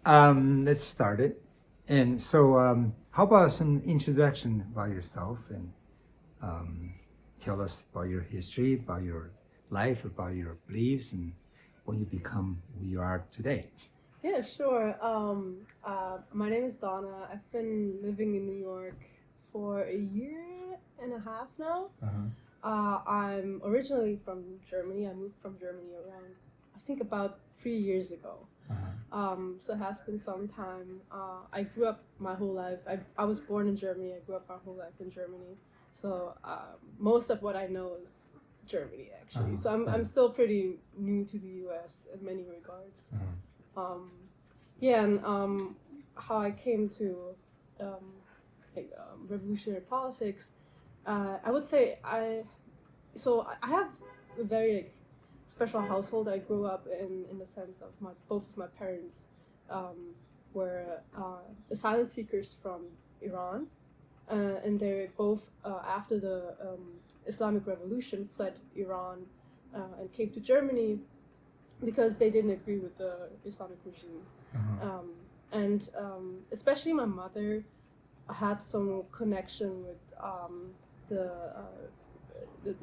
Let's start it. And so, how about some introduction about yourself and tell us about your history, about your life, about your beliefs, and when you become who you are today. Yeah, sure. My name is Donna. I've been living in New York for a year and a half now. I'm originally from Germany. I moved from Germany around, I think, about 3 years ago. So it has been some time. I grew up my whole life. I was born in Germany. I grew up my whole life in Germany. So most of what I know is Germany, actually. So I'm still pretty new to the U.S. in many regards. And how I came to revolutionary politics, I would say I have a very special household. I grew up in the sense of both of my parents were asylum seekers from Iran, and they both after the Islamic Revolution fled Iran and came to Germany because they didn't agree with the Islamic regime. And especially my mother had some connection with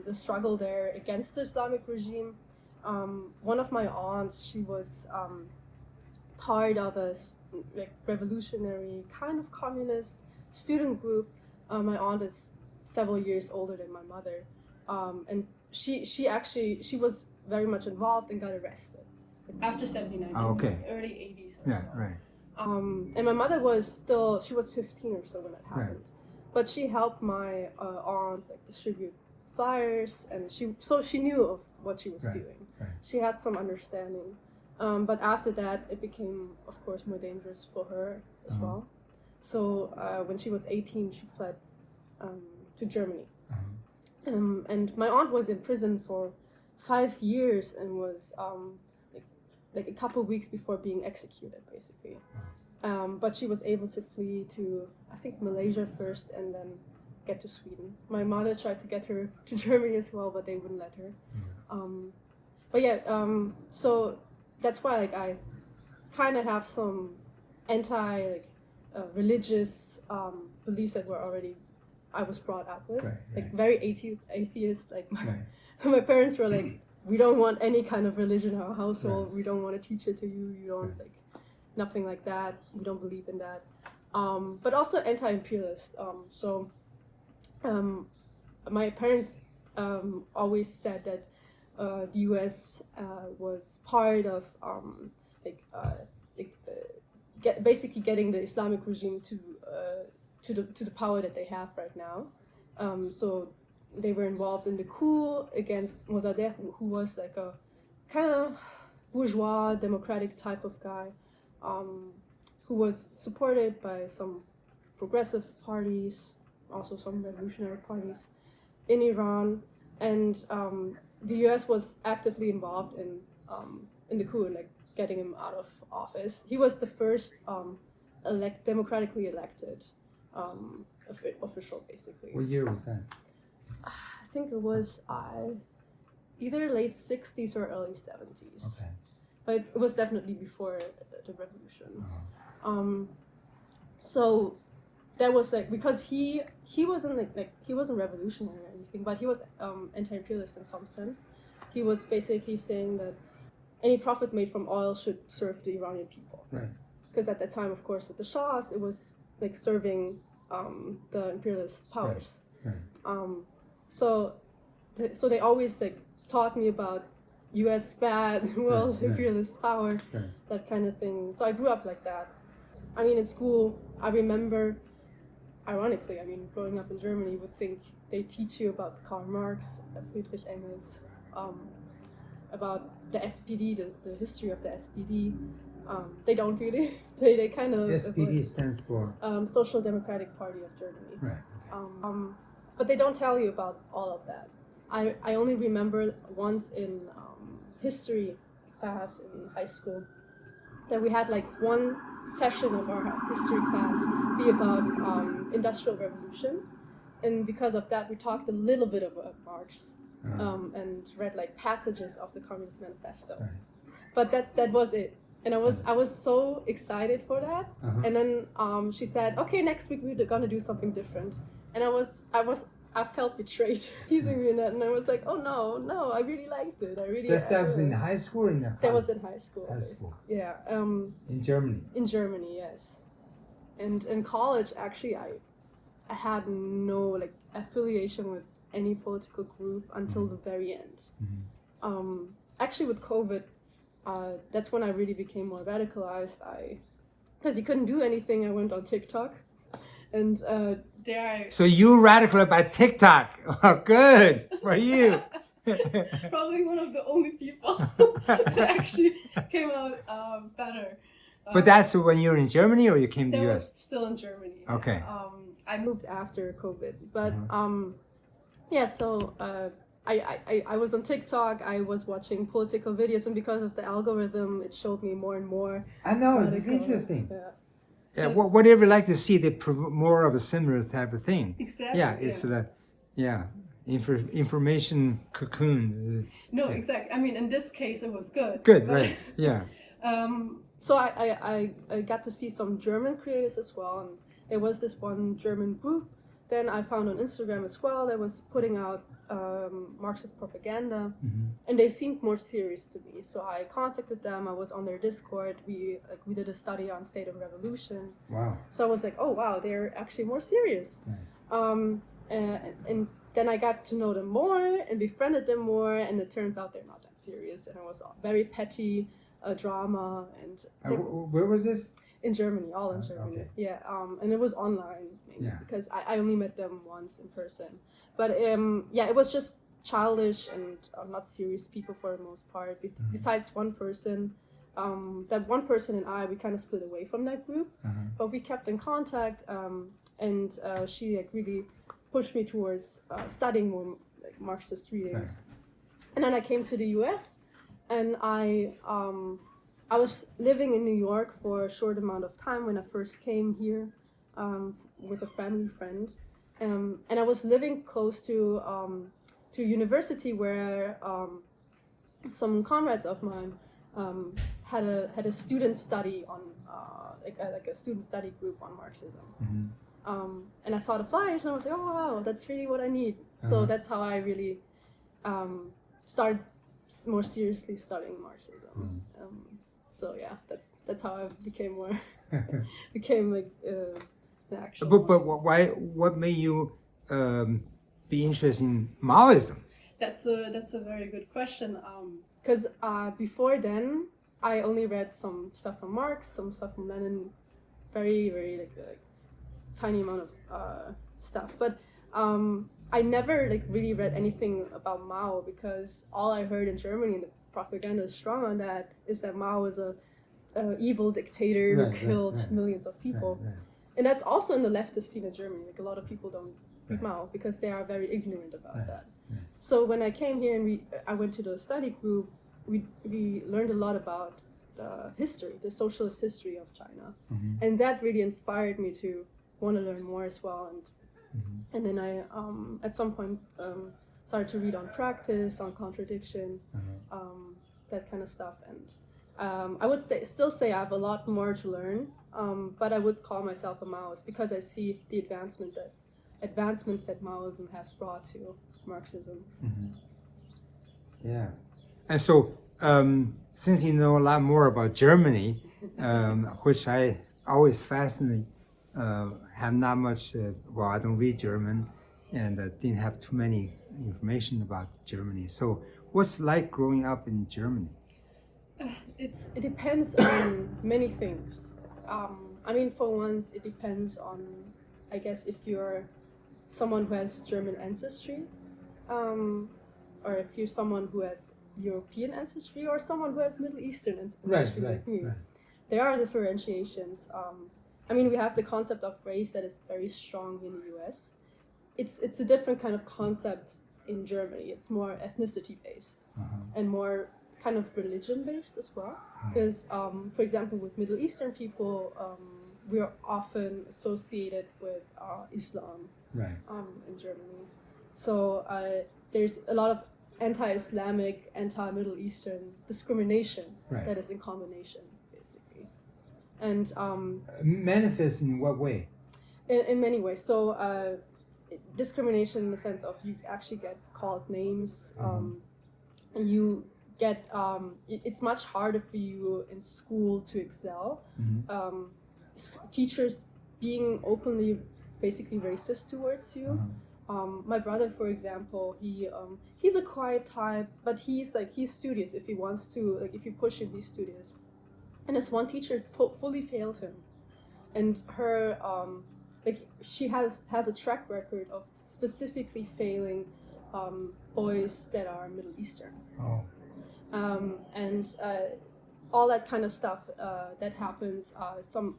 the struggle there against the Islamic regime. One of my aunts, she was part of a revolutionary kind of communist student group. My aunt is several years older than my mother, and she was very much involved and got arrested after 79 in the early 80s or so. Right. And my mother she was 15 or so when that happened, but she helped my aunt distribute flyers, and she knew of what she was doing. She had some understanding, but after that it became, of course, more dangerous for her as well. So when she was 18, she fled to Germany. And my aunt was in prison for 5 years and was like a couple weeks before being executed, basically. But she was able to flee to, I think, Malaysia first and then get to Sweden. My mother tried to get her to Germany as well, but they wouldn't let her. So that's why I kind of have some religious beliefs that I was brought up with, very atheist. My parents were like, we don't want any kind of religion in our household. We don't want to teach it to you. You don't nothing like that. We don't believe in that. But also anti-imperialist. My parents always said that the U.S. was part of basically getting the Islamic regime to the power that they have right now. So they were involved in the coup against Mossadegh, who was like a kind of bourgeois, democratic type of guy, who was supported by some progressive parties, also some revolutionary parties in Iran, and the U.S. was actively involved in the coup and getting him out of office. He was the first democratically elected official, basically. What year was that? I think it was either late 60s or early 70s. Okay. But it was definitely before the revolution. So that was because he wasn't he wasn't revolutionary or anything, but he was anti-imperialist in some sense. He was basically saying that any profit made from oil should serve the Iranian people. Right. Because at that time, of course, with the Shahs, it was serving the imperialist powers. Right. So they always taught me about U.S. bad, imperialist power, that kind of thing. So I grew up like that. I mean, in school, I remember, ironically, growing up in Germany, you would think they teach you about Karl Marx, Friedrich Engels, about the SPD, the history of the SPD. They don't really. They kind of. SPD stands for Social Democratic Party of Germany. Right. But they don't tell you about all of that. I only remember once in history class in high school that we had one session of our history class be about industrial revolution, and because of that we talked a little bit about Marx and read passages of the Communist Manifesto. But that was it. And I was so excited for that. And then she said, okay, next week we're gonna do something different. And I felt betrayed teasing me in that, and I was like, oh no, I really liked it. That was in high school or in the college? That was in high school. High school. Yeah. In Germany. In Germany, yes. And in college, actually, I had no like affiliation with any political group until the very end. Actually, with COVID, that's when I really became more radicalized. Because you couldn't do anything, I went on TikTok, and So you radical about TikTok? Oh, good for you. Probably one of the only people that actually came out better. But that's when you were in Germany, or you came to the US? Was still in Germany. Okay. I moved after COVID, but yeah. So I was on TikTok. I was watching political videos, and because of the algorithm, it showed me more and more. I know, it's interesting. Yeah. Yeah, whatever you like to see, they promote more of a similar type of thing. Exactly. Yeah, it's information cocoon. No, exactly. I mean, in this case, it was good. Good, right? Yeah. So I got to see some German creators as well, and there was this one German group. Then I found on Instagram as well that was putting out Marxist propaganda, and they seemed more serious to me. So I contacted them. I was on their Discord. We did a study on state of revolution. Wow. So I was like, oh wow, they're actually more serious. Right. And then I got to know them more and befriended them more, and it turns out they're not that serious. And it was very petty drama. And where was this? In Germany, all in Germany. Okay. Yeah, and it was online mainly, because I only met them once in person. But yeah, it was just childish and not serious people for the most part. Besides one person, that one person and I, we kind of split away from that group, but we kept in contact. And she like really pushed me towards studying more like Marxist readings. Right. And then I came to the U.S. and I was living in New York for a short amount of time when I first came here with a family friend. And I was living close to a university where some comrades of mine had a student study on like a student study group on Marxism. And I saw the flyers and I was like, oh wow, that's really what I need. So that's how I really started more seriously studying Marxism. So yeah, that's how I became more like an actual. But why? What made you be interested in Maoism? That's a very good question. Because before then, I only read some stuff from Marx, some stuff from Lenin, very like tiny amount of stuff. But I never like really read anything about Mao, because all I heard in Germany, and the propaganda is strong on that, is that Mao was a evil dictator who killed millions of people. And that's also in the leftist scene in Germany. Like a lot of people don't read Mao because they are very ignorant about that. So when I came here and I went to the study group, we learned a lot about the history, the socialist history of China, and that really inspired me to want to learn more as well. And then I at some point started to read on practice, on contradiction, that kind of stuff. And I would still say I have a lot more to learn, but I would call myself a Maoist because I see the advancements that Maoism has brought to Marxism. Yeah. And so since you know a lot more about Germany, which I always fascinate, have not much, I don't read German, and didn't have too many information about Germany. So what's like growing up in Germany? It depends on many things. I mean, for once, it depends on, I guess, if you're someone who has German ancestry, or if you're someone who has European ancestry, or someone who has Middle Eastern ancestry like me. There are differentiations. I mean, we have the concept of race that is very strong in the US. It's a different kind of concept in Germany. It's more ethnicity based and more kind of religion based as well. Because, for example, with Middle Eastern people, we are often associated with Islam in Germany. So there's a lot of anti-Islamic, anti-Middle Eastern discrimination that is in combination, And manifest in what way? in many ways. So discrimination in the sense of you actually get called names. And you get it's much harder for you in school to excel. Teachers being openly basically racist towards you. My brother, for example, he's a quiet type, but he's studious if he wants to. Like if you push him, he's studious. And this one teacher fully failed him, and her she has a track record of specifically failing boys that are Middle Eastern. And all that kind of stuff that happens. Some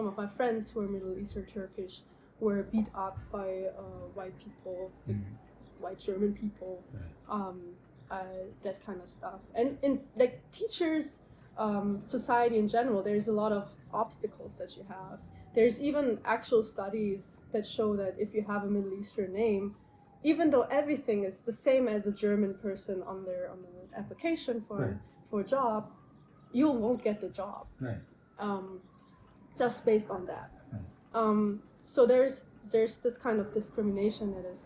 of my friends who are Middle Eastern Turkish were beat up by white people, white German people, that kind of stuff. And in like teachers, society in general, there's a lot of obstacles that you have. There's even actual studies that show that if you have a Middle Eastern name, even though everything is the same as a German person on their application for a job, you won't get the job. Just based on that. So there's this kind of discrimination that is,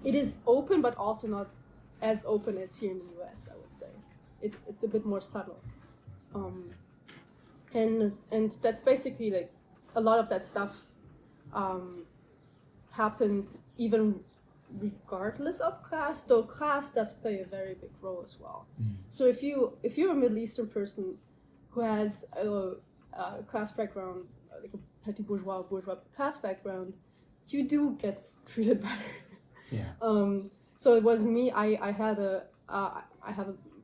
it is open but also not as open as here in the US, I would say. It's a bit more subtle. And that's basically like a lot of that stuff happens even regardless of class, though class does play a very big role as well. So if you're a Middle Eastern person who has a class background, like a petit bourgeois class background, you do get treated better. So it was me. I have a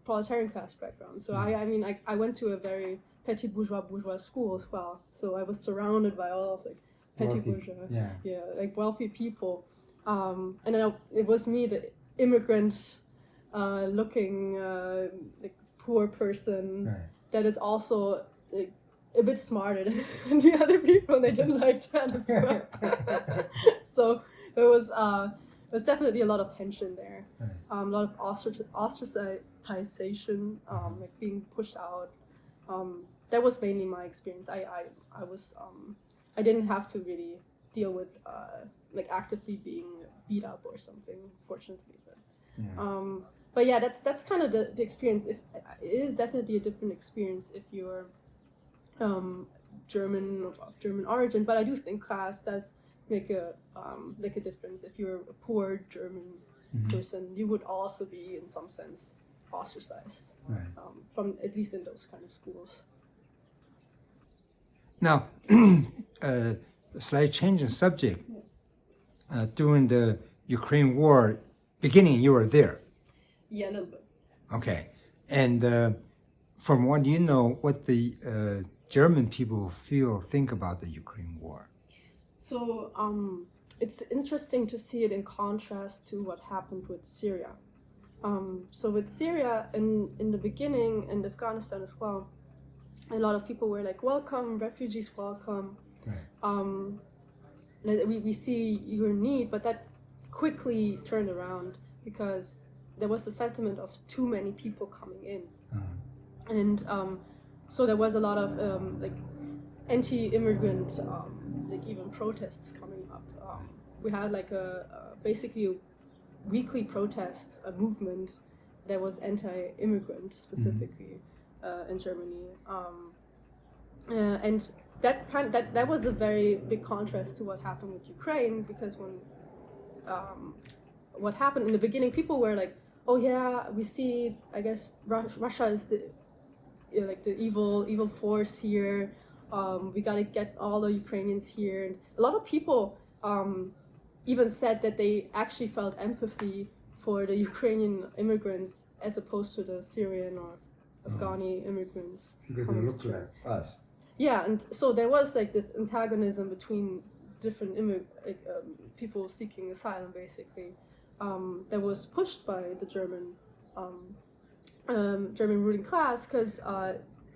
proletarian class background. So I went to a very petit bourgeois school as well. So I was surrounded by all of like petit bourgeois, like wealthy people. And then it was me, the immigrant looking like poor person that is also like a bit smarter than the other people. They didn't like that as well. So there was definitely a lot of tension there. A lot of ostracization, like being pushed out. That was mainly my experience. I didn't have to really deal with like actively being beat up or something, fortunately. But yeah, that's kind of the experience. It is definitely a different experience if you're German of German origin. But I do think class does make a difference. If you're a poor German person, you would also be in some sense ostracized from at least in those kind of schools. Now, a slight change in subject. During the Ukraine war beginning, you were there. Yeah, a little bit. Okay. And from what you know, what the German people think about the Ukraine war? So it's interesting to see it in contrast to what happened with Syria. So with Syria, in the beginning, and Afghanistan as well, a lot of people were like, welcome, refugees, welcome. We see your need, but that quickly turned around because there was the sentiment of too many people coming in. And so there was a lot of like anti-immigrant, like even protests coming up. We had like basically a weekly protests, a movement that was anti-immigrant specifically in Germany. And that was a very big contrast to what happened with Ukraine, because when what happened in the beginning, people were like, oh yeah, we see, I guess Russia is the evil force here. We gotta get all the Ukrainians here. And a lot of people even said that they actually felt empathy for the Ukrainian immigrants as opposed to the Syrian or Afghani immigrants. Because they look like us. Yeah, and so there was like this antagonism between different people seeking asylum, basically, that was pushed by the German ruling class, because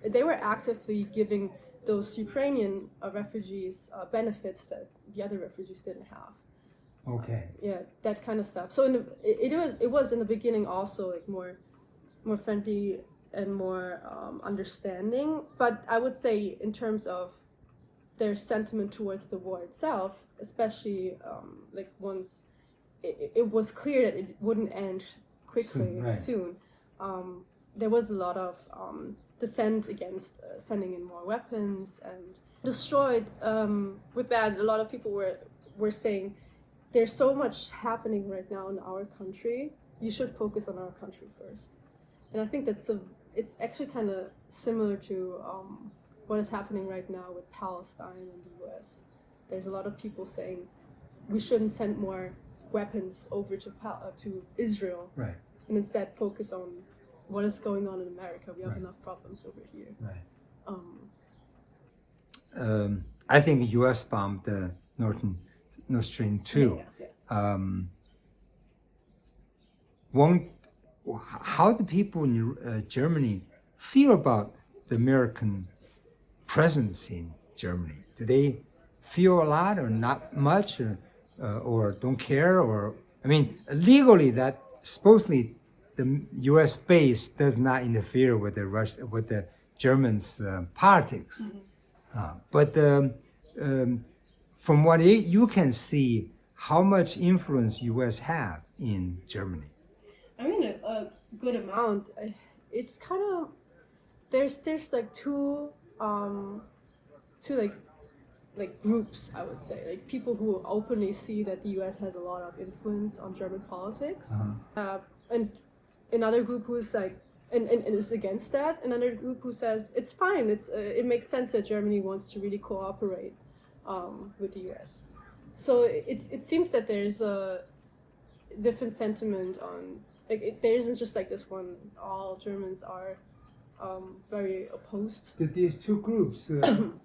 they were actively giving those Ukrainian refugees benefits that the other refugees didn't have. Okay. Yeah, that kind of stuff. So it was in the beginning also like more friendly and more understanding. But I would say in terms of their sentiment towards the war itself, especially like once it was clear that it wouldn't end quickly soon, there was a lot of dissent against sending in more weapons and destroyed. With that, a lot of people were saying, there's so much happening right now in our country, you should focus on our country first. And I think it's actually kind of similar to what is happening right now with Palestine and the US. There's a lot of people saying we shouldn't send more weapons over to Israel, right, and instead focus on what is going on in America. We have enough problems over here. Right. I think the US bombed the Nord Stream 2. How do people in Germany feel about the American presence in Germany? Do they feel a lot or not much, or don't care? Or I mean, legally, that supposedly the U.S. base does not interfere with the Germans' politics. But from what you can see, how much influence U.S. have in Germany? I mean, a good amount. It's kind of there's like two like groups, I would say, like people who openly see that the U.S. has a lot of influence on German politics, and another group who's like and is against that. Another group who says it's fine. It makes sense that Germany wants to really cooperate with the U.S. So it seems that there's a different sentiment on. Like there isn't just like this one. All Germans are very opposed. Did these two groups do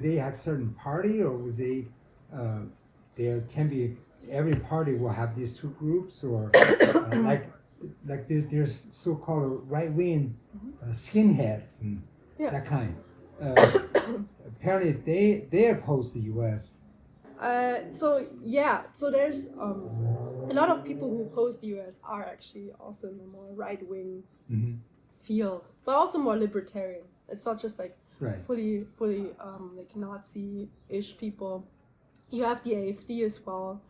they have certain party, or would they? There can be every party will have these two groups, or like there's so-called right-wing skinheads and that kind. Apparently, they oppose the U.S. So there's a lot of people who oppose the U.S. are actually also in the more right-wing field, but also more libertarian. It's not just like fully like Nazi-ish people. You have the AfD as well,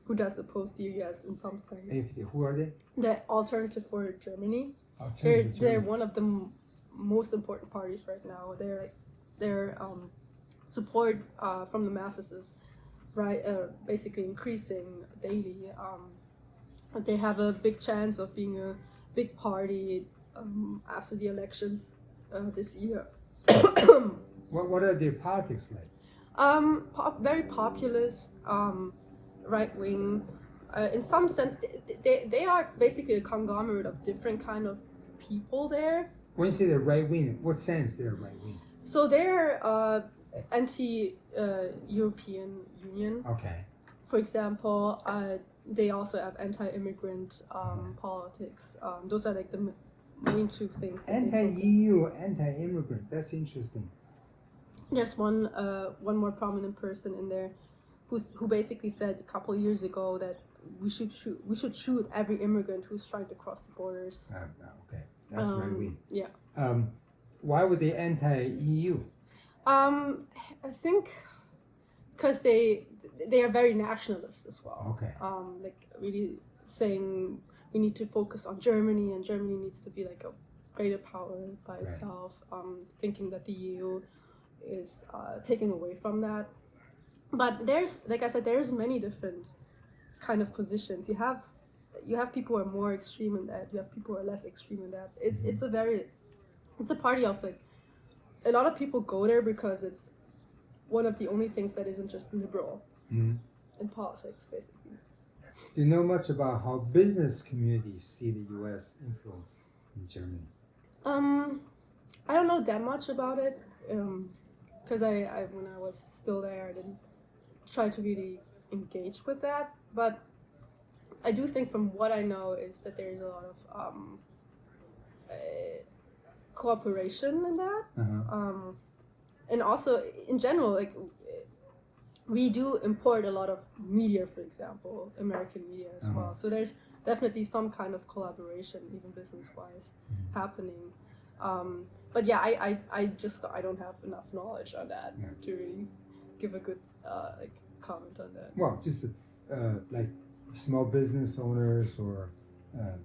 who does oppose the U.S. in some sense. AfD, who are they? The Alternative for Germany. They're one of the most important parties right now. Their support from the masses is basically increasing daily. They have a big chance of being a big party after the elections this year. What are their politics like? Very populist, right wing. In some sense, they are basically a conglomerate of different kind of people there. When you say they're right wing, what sense they're right wing? So they're anti-European Union. Okay. For example, they also have anti-immigrant politics. Those are like the main two things. Anti-EU, anti-immigrant. That's interesting. There's one more prominent person in there, who basically said a couple of years ago that we should shoot every immigrant who's trying to cross the borders. Okay, that's right wing. Yeah. Why would they anti-EU? I think because they are very nationalist as well. Okay. Like really saying we need to focus on Germany, and Germany needs to be like a greater power by itself. Thinking that the EU is taking away from that. But there's, like I said, there's many different kind of positions. You have people who are more extreme in that. You have people who are less extreme in that. It's a party of like, a lot of people go there because it's one of the only things that isn't just liberal in politics, basically. Do you know much about how business communities see the U.S. influence in Germany? I don't know that much about it, because I when I was still there, I didn't try to really engage with that. But I do think from what I know is that there's a lot of cooperation in that, and also in general, like we do import a lot of media, for example, American media as well. So there's definitely some kind of collaboration, even business-wise, happening. But yeah, I don't have enough knowledge on that to really give a good like comment on that. Well, just like small business owners or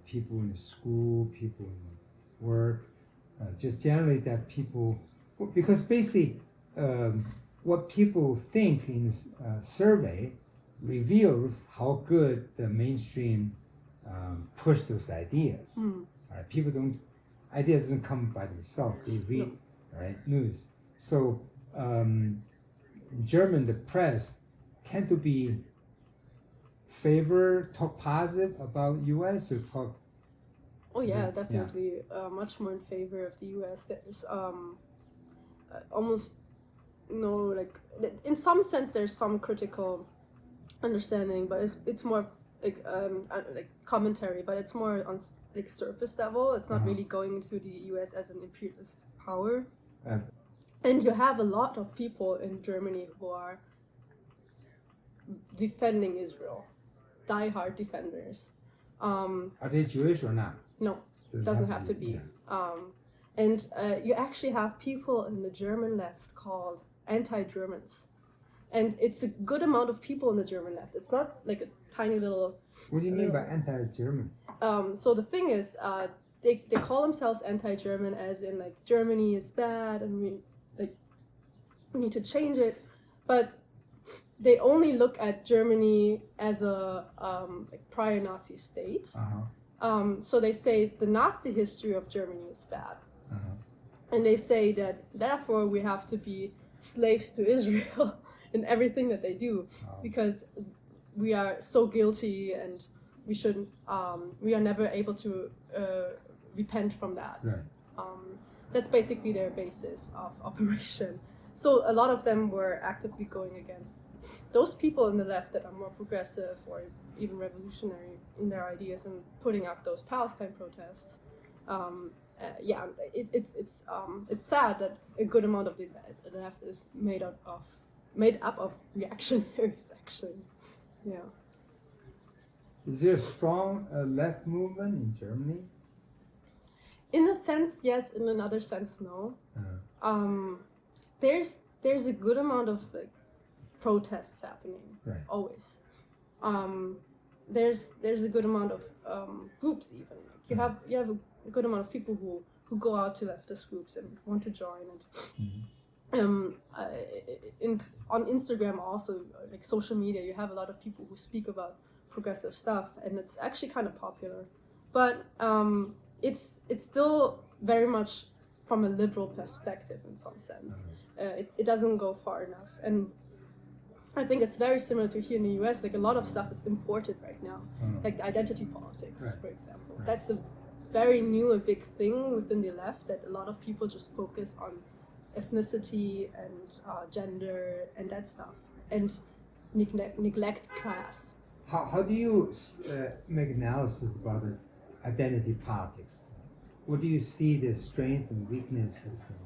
people in school, people in work, just generally that people, because basically what people think in survey reveals how good the mainstream push those ideas. Right? Ideas don't come by themselves. They read news. So in German, the press tend to be talk positive about U.S. or talk. Oh yeah, definitely. Much more in favor of the U.S. There's almost no like. In some sense, there's some critical understanding, but it's more like commentary, but it's more on like surface level. It's not really going into the U.S. as an imperialist power. And you have a lot of people in Germany who are defending Israel, die-hard defenders. Are they Jewish or not? No, it doesn't have to be. And you actually have people in the German left called anti-Germans. And it's a good amount of people in the German left. It's not like a tiny little... What do you mean by anti-German? So the thing is, they call themselves anti-German as in like Germany is bad and we need to change it. But they only look at Germany as a like prior Nazi state. So they say the Nazi history of Germany is bad. And they say that therefore we have to be slaves to Israel in everything that they do, because we are so guilty and we shouldn't. We are never able to repent from that. Right. That's basically their basis of operation. So a lot of them were actively going against those people in the left that are more progressive or even revolutionary in their ideas and putting up those Palestine protests. It's sad that a good amount of the left is made up of reactionaries, actually. Yeah. Is there a strong left movement in Germany? In a sense, yes. In another sense, no. There's a good amount of like protests happening. Right. Always. There's a good amount of groups even. Like you have a good amount of people who go out to leftist groups and want to join and on Instagram also, like social media, you have a lot of people who speak about progressive stuff, and it's actually kind of popular, but it's still very much from a liberal perspective in some sense. It doesn't go far enough, and I think it's very similar to here in the US. Like a lot of stuff is imported right now, like the identity politics, for example. That's a very new and big thing within the left, that a lot of people just focus on ethnicity and gender and that stuff, and neglect class. How do you make analysis about the identity politics? What do you see the strengths and weaknesses, and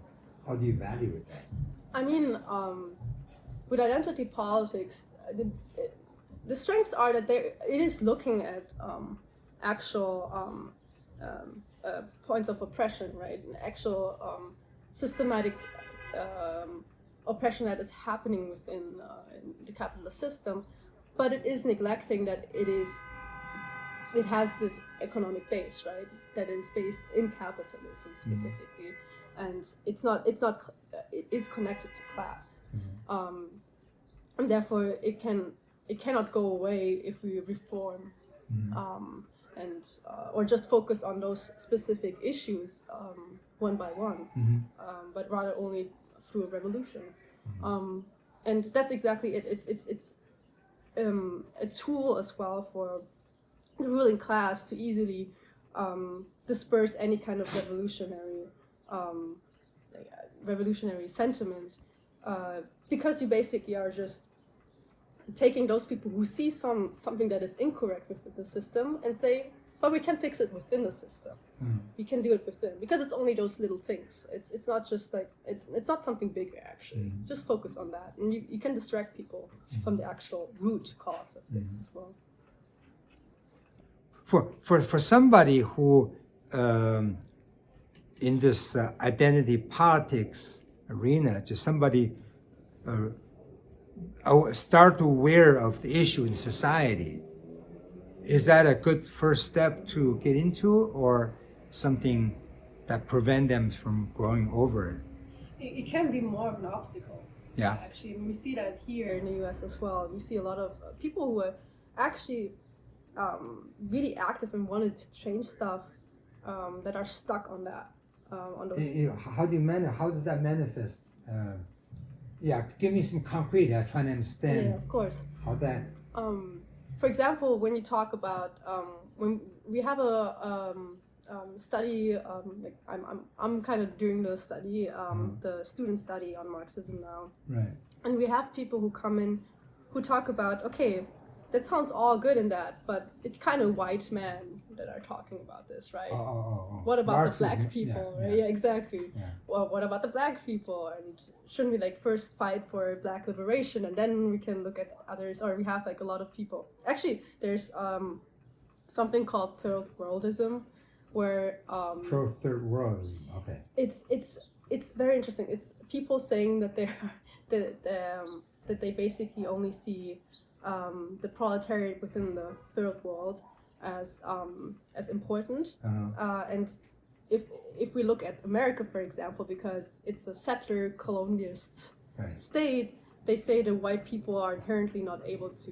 how do you evaluate that? I mean, with identity politics, the strengths are that it is looking at actual points of oppression, right? Actual systematic oppression that is happening within the capitalist system, but it is neglecting that it has this economic base, right? That is based in capitalism specifically, and it is connected to class, and therefore it cannot go away if we reform, or just focus on those specific issues one by one, but rather only through a revolution, and that's exactly it. It's a tool as well for the ruling class to easily disperse any kind of revolutionary sentiment, because you basically are just taking those people who see something that is incorrect within the system and say, but we can fix it within the system. We can do it within, because it's only those little things. It's not just like it's not something bigger actually. Just focus on that, and you can distract people from the actual root cause of things as well. For somebody who in this identity politics arena, just somebody start aware of the issue in society, is that a good first step to get into, or something that prevent them from growing over it? It can be more of an obstacle. Yeah. Actually, and we see that here in the US as well. We see a lot of people who are actually really active and wanted to change stuff that are stuck on that. On those. How does that manifest? Give me some concrete. I'm trying to understand. Yeah, of course. How that. For example, when you talk about when we have a study, like I'm kind of doing the study, the student study on Marxism now. Right. And we have people who come in who talk about, okay, that sounds all good in that, but it's kind of white men that are talking about this, right? What about Marxism, the black people? yeah, Right? Yeah, exactly. Yeah. Well, what about the black people? And shouldn't we like first fight for black liberation and then we can look at others? Or we have like a lot of people. Actually, there's something called third worldism, where third worldism. Okay. It's very interesting. It's people saying that that they basically only see the proletariat within the third world as important, and if we look at America, for example, because it's a settler colonialist state, they say the white people are inherently not able to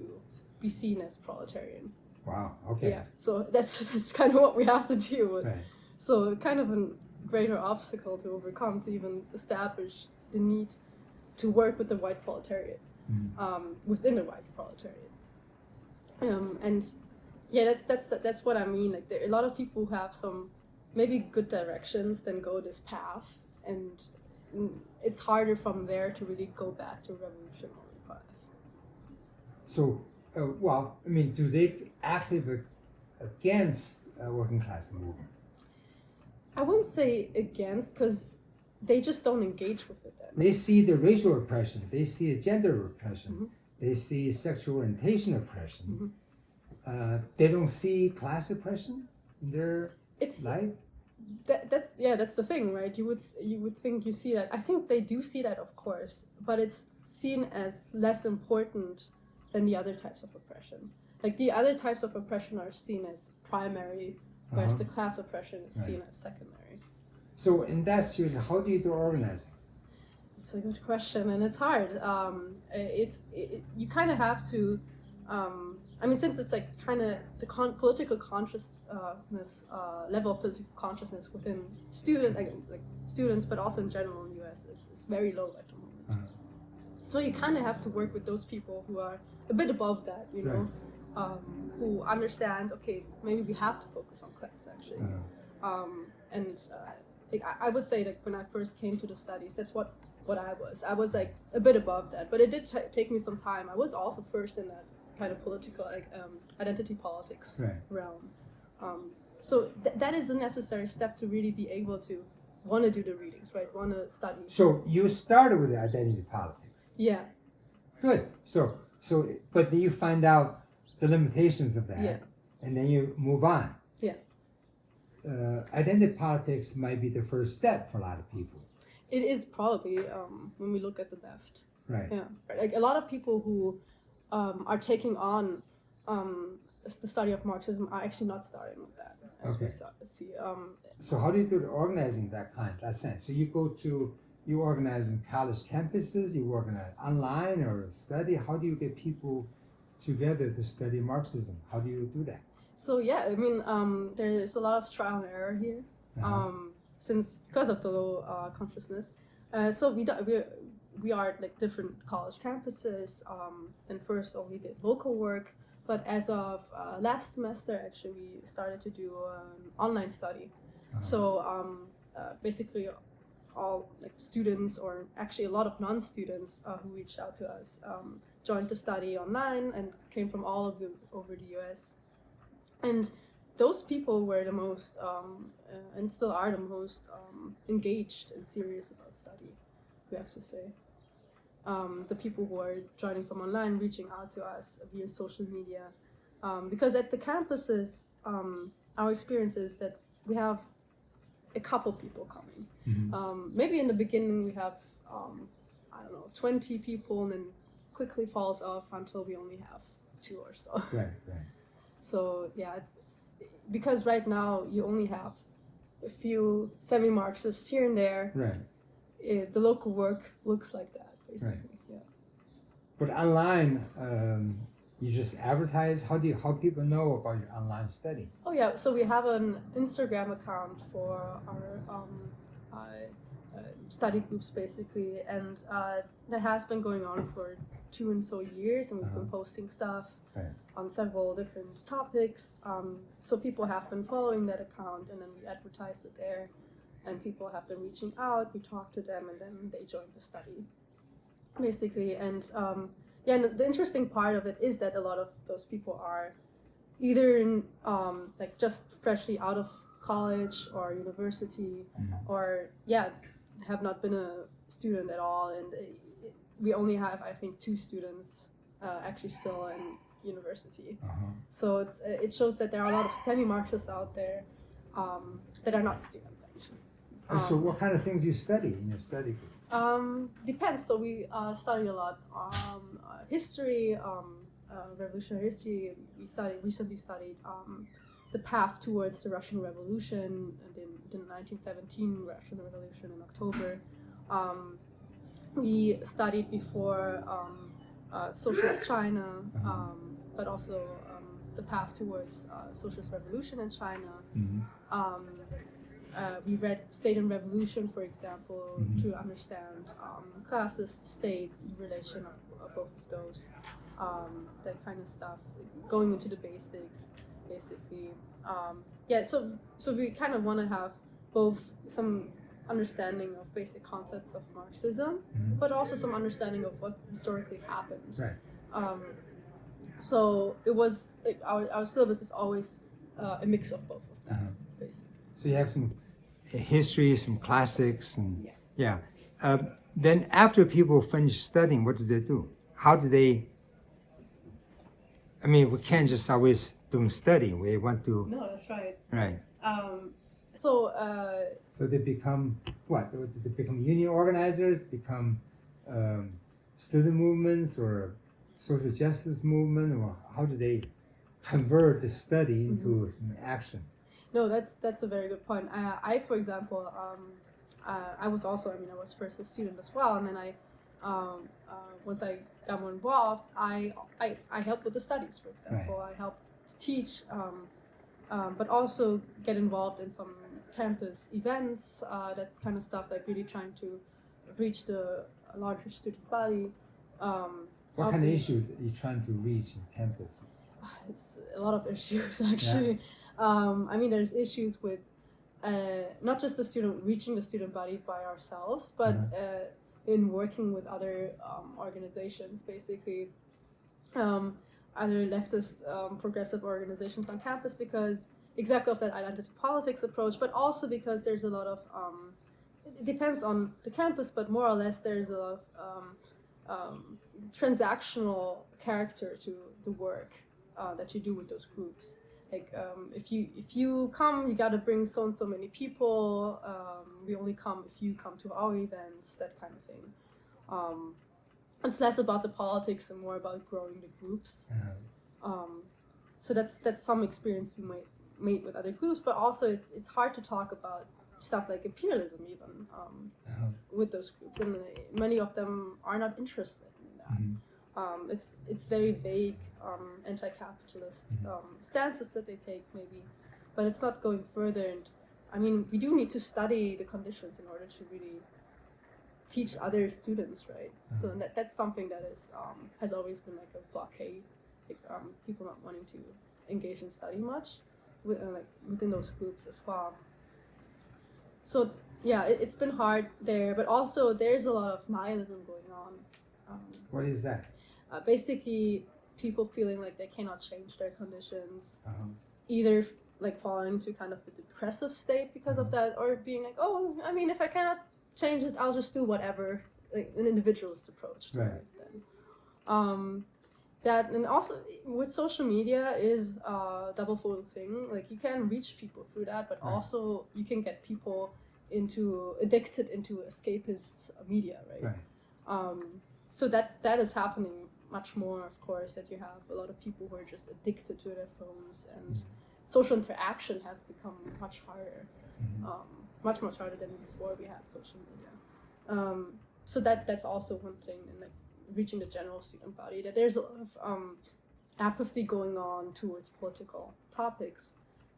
be seen as proletarian. Wow. Okay. Yeah. So that's kind of what we have to deal with. Right. So kind of a greater obstacle to overcome to even establish the need to work with the white proletariat, within the white proletariat. And yeah, that's what I mean. Like there are a lot of people who have some maybe good directions, then go this path, and it's harder from there to really go back to revolutionary path. So, do they actively against working class movement? I wouldn't say against, because they just don't engage with it then. They see the racial oppression, they see the gender oppression, they see sexual orientation oppression. They don't see class oppression in their life. That's the thing, right? You would think you see that. I think they do see that, of course, but it's seen as less important than the other types of oppression. Like the other types of oppression are seen as primary, whereas the class oppression is seen as secondary. So in that situation, how do you do organizing? It's a good question, and it's hard. You kind of have to. Since it's like kind of the political consciousness level of political consciousness within students, but also in general in the U.S. is very low at the moment. So you kind of have to work with those people who are a bit above that, you know, who understand. Okay, maybe we have to focus on class actually. I would say that when I first came to the studies, that's what I was. I was like a bit above that, but it did take me some time. I was also first in that kind of political, identity politics realm. So that is a necessary step to really be able to want to do the readings, right? Want to study. So you started with identity politics. Yeah. Good. So, but then you find out the limitations of that, and then you move on. Yeah. Identity politics might be the first step for a lot of people. It is probably when we look at the left. Right. Yeah. Like a lot of people who are taking on the study of Marxism are actually not starting with that. As we see. So how do you do the organizing that sense? So you organize in college campuses, you organize online or study. How do you get people together to study Marxism? How do you do that? So there is a lot of trial and error here, because of the low consciousness. So we are like different college campuses, and first only did local work, but as of last semester actually we started to do an online study. So basically all like students, or actually a lot of non-students who reached out to us, joined the study online and came from all over the US. And those people were the most, and still are the most engaged and serious about study, we have to say. The people who are joining from online, reaching out to us via social media. Because at the campuses, our experience is that we have a couple people coming. Mm-hmm. Maybe in the beginning we have, I don't know, 20 people, and then quickly falls off until we only have 2 or so. Right. So yeah, it's because right now you only have a few semi-Marxists here and there. Right. The local work looks like that, basically. Right. Yeah. But online, you just advertise. How people know about your online study? Oh yeah, so we have an Instagram account for our study groups basically, and that has been going on for 2 and so years, and we've been posting stuff on several different topics. So people have been following that account, and then we advertised it there, and people have been reaching out. We talked to them, and then they joined the study, basically. And and the interesting part of it is that a lot of those people are either in like just freshly out of college or university, or have not been a student at all, and we only have, I think, 2 students actually still in university. So it shows that there are a lot of semi-Marxists out there that are not students actually. So what kind of things you study in your study group? Depends. So we study a lot history, revolutionary history. We recently studied the path towards the Russian Revolution, and the 1917 Russian Revolution in October. We studied before socialist China, but also the path towards socialist revolution in China. We read State and Revolution, for example, to understand classes, state, the relation of both of those, that kind of stuff, going into the basics, basically. So we kind of want to have both some understanding of basic concepts of Marxism, but also some understanding of what historically happened. Right. So it was our syllabus is always a mix of both of them, basically. So you have some history, some classics, and then after people finish studying, what do they do? How do they? I mean, we can't just always do studying. We want to. No, that's right. Right. So they become what? They become union organizers, become student movements, or social justice movement, or how do they convert the study into some action? No, that's a very good point. I for example, I was first a student as well, and then once I got more involved, I helped with the studies, for example. Right. I helped teach, but also get involved in some campus events, that kind of stuff, like really trying to reach the larger student body. What kind of issue are you trying to reach in campus? It's a lot of issues, actually. I mean, there's issues with not just reaching the student body by ourselves, but in working with other organizations, basically, other leftist progressive organizations on campus, because exactly of that identity politics approach, but also because there's a lot of, it depends on the campus, but more or less there's a lot of transactional character to the work that you do with those groups. Like if you come, you gotta bring so and so many people. We only come if you come to our events, that kind of thing. It's less about the politics and more about growing the groups. So that's some experience we might made with other groups, but also it's hard to talk about stuff like imperialism even with those groups, and many of them are not interested in that. It's very vague anti-capitalist stances that they take, maybe, but it's not going further. And I mean, we do need to study the conditions in order to really teach other students, right? So that's something that is has always been like a blockade, like, people not wanting to engage in study much within those groups as well. So yeah, it's been hard there, but also there's a lot of nihilism going on. What is that? Basically, people feeling like they cannot change their conditions, either like falling into kind of a depressive state because of that, or being like, oh, I mean, if I cannot change it, I'll just do whatever, like an individualist approach to life then. that, and also with social media is a double-fold thing. Like you can reach people through that, but also you can get people addicted into escapist media, right? So that is happening much more, of course, that you have a lot of people who are just addicted to their phones, and social interaction has become much harder, much harder than before we had social media. So that's also one thing, and like reaching the general student body, that there's a lot of apathy going on towards political topics.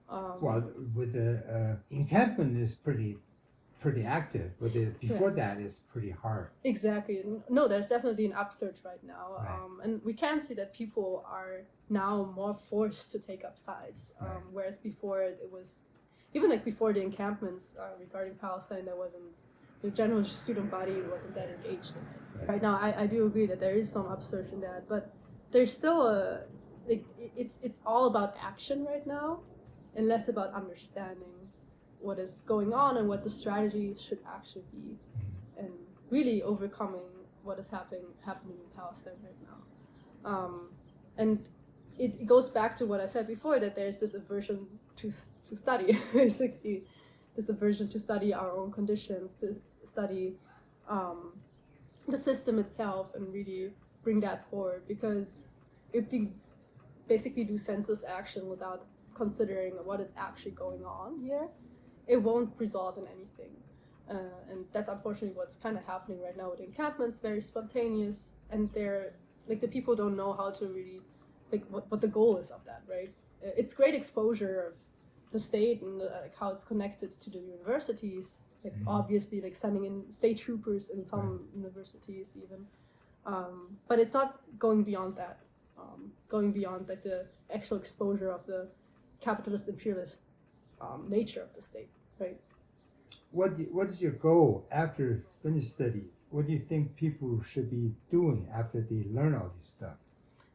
Well, with the encampment is pretty active, but before that is pretty hard. Exactly. No, there's definitely an upsurge right now, and we can see that people are now more forced to take up sides, whereas before it was, even like before the encampments regarding Palestine, the general student body wasn't that engaged in it. Right now, I do agree that there is some upsurge in that, but there's still it's all about action right now, and less about understanding what is going on and what the strategy should actually be, and really overcoming what is happening in Palestine right now. And it goes back to what I said before, that there's this aversion to study, basically, this aversion to study our own conditions, to study the system itself and really bring that forward. Because if we basically do senseless action without considering what is actually going on here, it won't result in anything. And that's unfortunately what's kind of happening right now with encampments, very spontaneous, and they're like, the people don't know how to really, like, what the goal is of that, right? It's great exposure of the state and like how it's connected to the universities, like obviously like sending in state troopers in some universities even, but it's not going beyond that, going beyond like the actual exposure of the capitalist imperialist nature of the state, right? What is your goal after finish study? What do you think people should be doing after they learn all this stuff?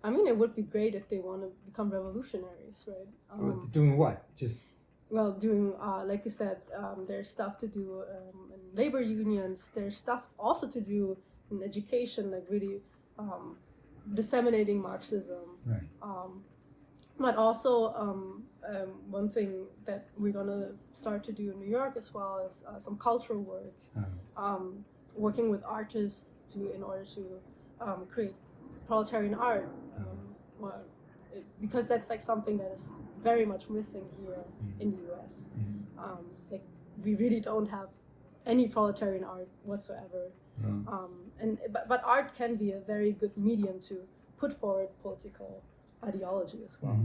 I mean, it would be great if they want to become revolutionaries, right? Doing what? Well, doing, like you said, there's stuff to do in labor unions. There's stuff also to do in education, like really disseminating Marxism. Right. But also, one thing that we're gonna start to do in New York as well is some cultural work, working with artists in order to create proletarian art, because that's like something that is very much missing here in the U.S. Like we really don't have any proletarian art whatsoever, but art can be a very good medium to put forward political ideology as well.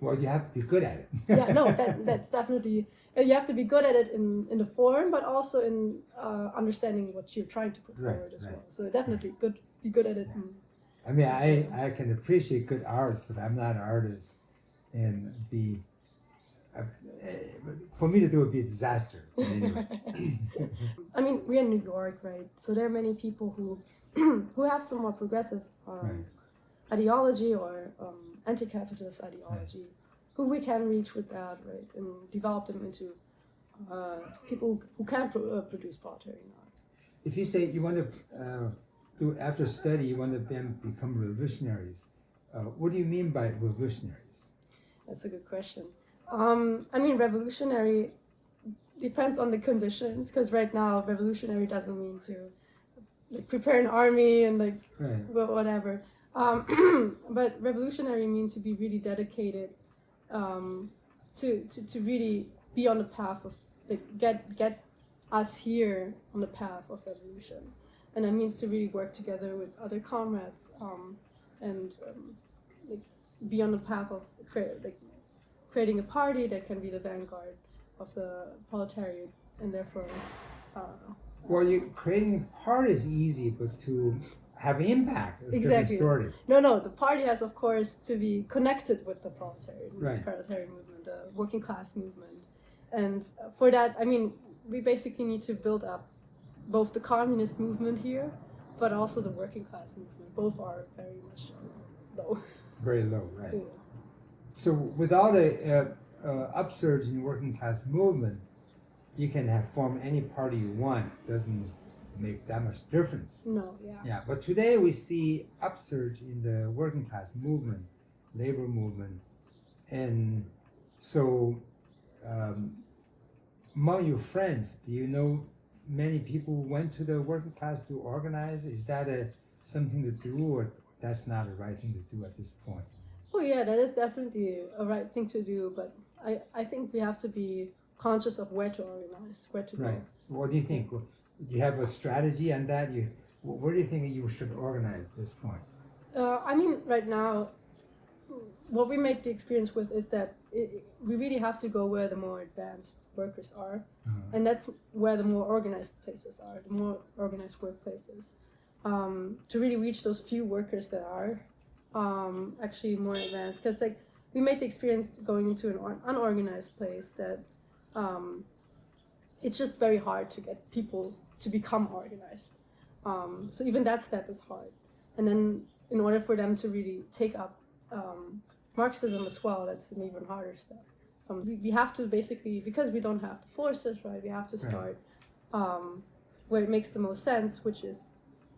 Well, you have to be good at it. Yeah, no, that's definitely, you have to be good at it in the form, but also in understanding what you're trying to put forward as well. So definitely be good at it. I mean, I can appreciate good art, but I'm not an artist, and for me to do it would be a disaster. But anyway. I mean, we're in New York, right? So there are many people who have some more progressive ideology or anti-capitalist ideology, who we can reach with that, right, and develop them into people who can produce proletarian art. If you say you want to do after study, you want to then become revolutionaries, what do you mean by revolutionaries? That's a good question. I mean, revolutionary depends on the conditions, because right now revolutionary doesn't mean to like prepare an army and like whatever. But revolutionary means to be really dedicated, to really be on the path of like get us here on the path of revolution, and that means to really work together with other comrades, and like be on the path of creating a party that can be the vanguard of the proletariat, and therefore. Well, creating a party is easy, but to have impact is exactly. distorted. No, the party has, of course, to be connected with the proletariat movement, the working class movement. And for that, I mean, we basically need to build up both the communist movement here, but also the working class movement. Both are very much low. Very low, right. Yeah. So without a upsurge in working class movement, you can form any party you want. Doesn't make that much difference. No, yeah. Yeah, but today we see upsurge in the working class movement, labor movement, and so among your friends, do you know many people who went to the working class to organize? Is that something to do, or that's not the right thing to do at this point? Oh yeah, that is definitely a right thing to do, but I think we have to be conscious of where to organize, where to go. Right. What do you think? Do you have a strategy on that? Where do you think you should organize at this point? I mean, right now, what we made the experience with is that we really have to go where the more advanced workers are, and that's where the more organized places are, the more organized workplaces, to really reach those few workers that are actually more advanced. Because like we made the experience going into an unorganized place that it's just very hard to get people to become organized. So even that step is hard, and then in order for them to really take up Marxism as well, that's an even harder step. We have to basically, because we don't have the forces, right? We have to start where it makes the most sense, which is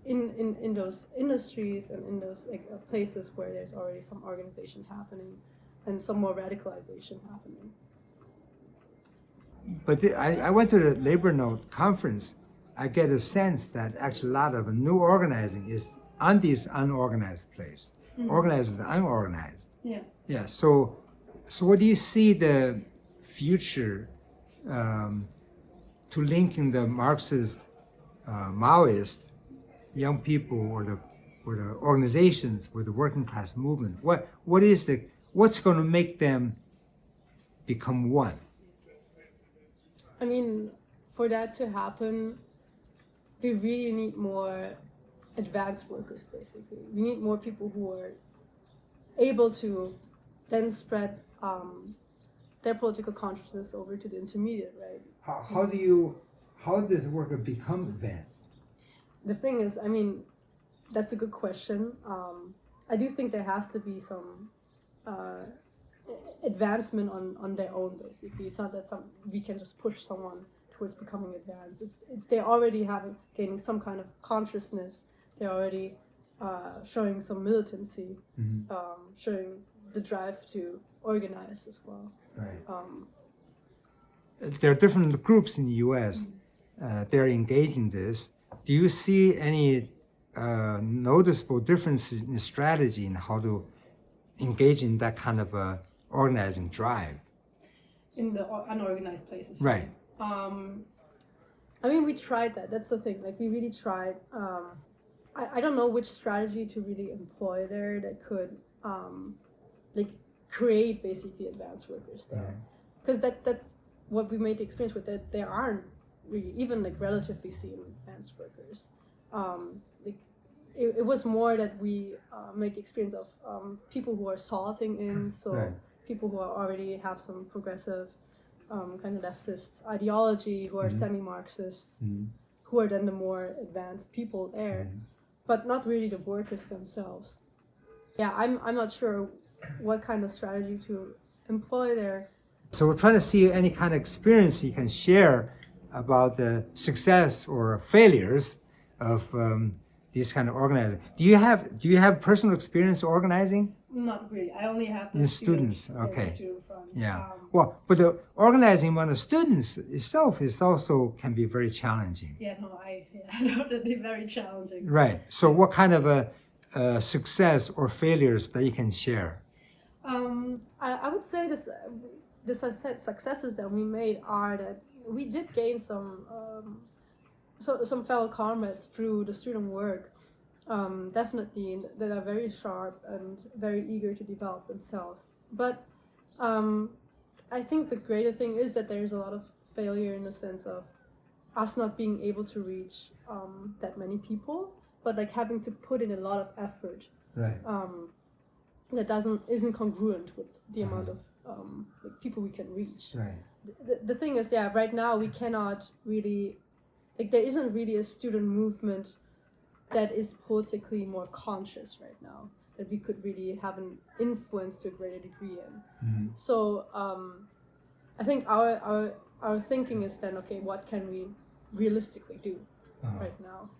in those industries and in those like places where there's already some organization happening and some more radicalization happening. But I went to the Labor Note conference. I get a sense that actually a lot of new organizing is on these unorganized places. Organized is unorganized. Yeah. Yeah. So what do you see the future to linking the Marxist, Maoist young people or the organizations with the working class movement? What's going to make them become one? I mean, for that to happen, we really need more advanced workers, basically. We need more people who are able to then spread their political consciousness over to the intermediate, right? How does worker become advanced? The thing is, I mean, that's a good question. I do think there has to be some advancement on their own, basically. It's not that we can just push someone towards becoming advanced. It's they're already gaining some kind of consciousness. They're already showing some militancy, showing the drive to organize as well. Right. There are different groups in the U.S. They're engaged in this. Do you see any noticeable differences in strategy in how to engage in that kind of organizing drive? In the unorganized places. Right. I mean, we tried that. That's the thing. Like, we really tried. I don't know which strategy to really employ there that could, like, create basically advanced workers there. Because that's what we made the experience with. That there aren't really even like relatively seen advanced workers. Like, it was more that we made the experience of people who are salting in. So people who already have some progressive kind of leftist ideology, who are semi-Marxists, who are then the more advanced people there, but not really the workers themselves. Yeah, I'm not sure what kind of strategy to employ there. So we're trying to see any kind of experience you can share about the success or failures of these kind of organizing. Do you have personal experience organizing? Not really. I only have the students. Okay. Student front. Yeah. Well, but the organizing among the students itself is also can be very challenging. Yeah. No, definitely very challenging. Right. So what kind of a success or failures that you can share? I would say the successes that we made are that we did gain some fellow comrades through the student work. Definitely, that are very sharp and very eager to develop themselves. But I think the greater thing is that there's a lot of failure in the sense of us not being able to reach that many people, but like having to put in a lot of effort. Right. That isn't congruent with the amount of like people we can reach. Right. The thing is, yeah, right now we cannot really, like, there isn't really a student movement that is politically more conscious right now that we could really have an influence to a greater degree in. So I think our thinking is then, okay, what can we realistically do? right now.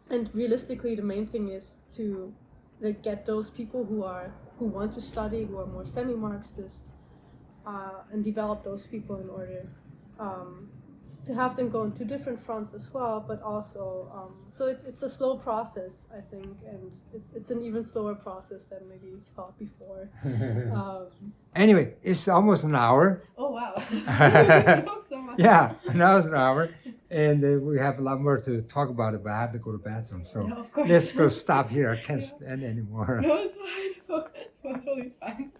And realistically, the main thing is to like get those people who want to study, who are more semi-Marxist, and develop those people in order to have them go into different fronts as well. But also, so it's a slow process, I think, and it's an even slower process than maybe thought before. Anyway, it's almost an hour. Oh wow! Thanks so much. Yeah, now it's an hour, and we have a lot more to talk about it, but I have to go to the bathroom. So Yeah, of course. let's go stop here. I can't stand anymore. No, it's fine. It's totally fine.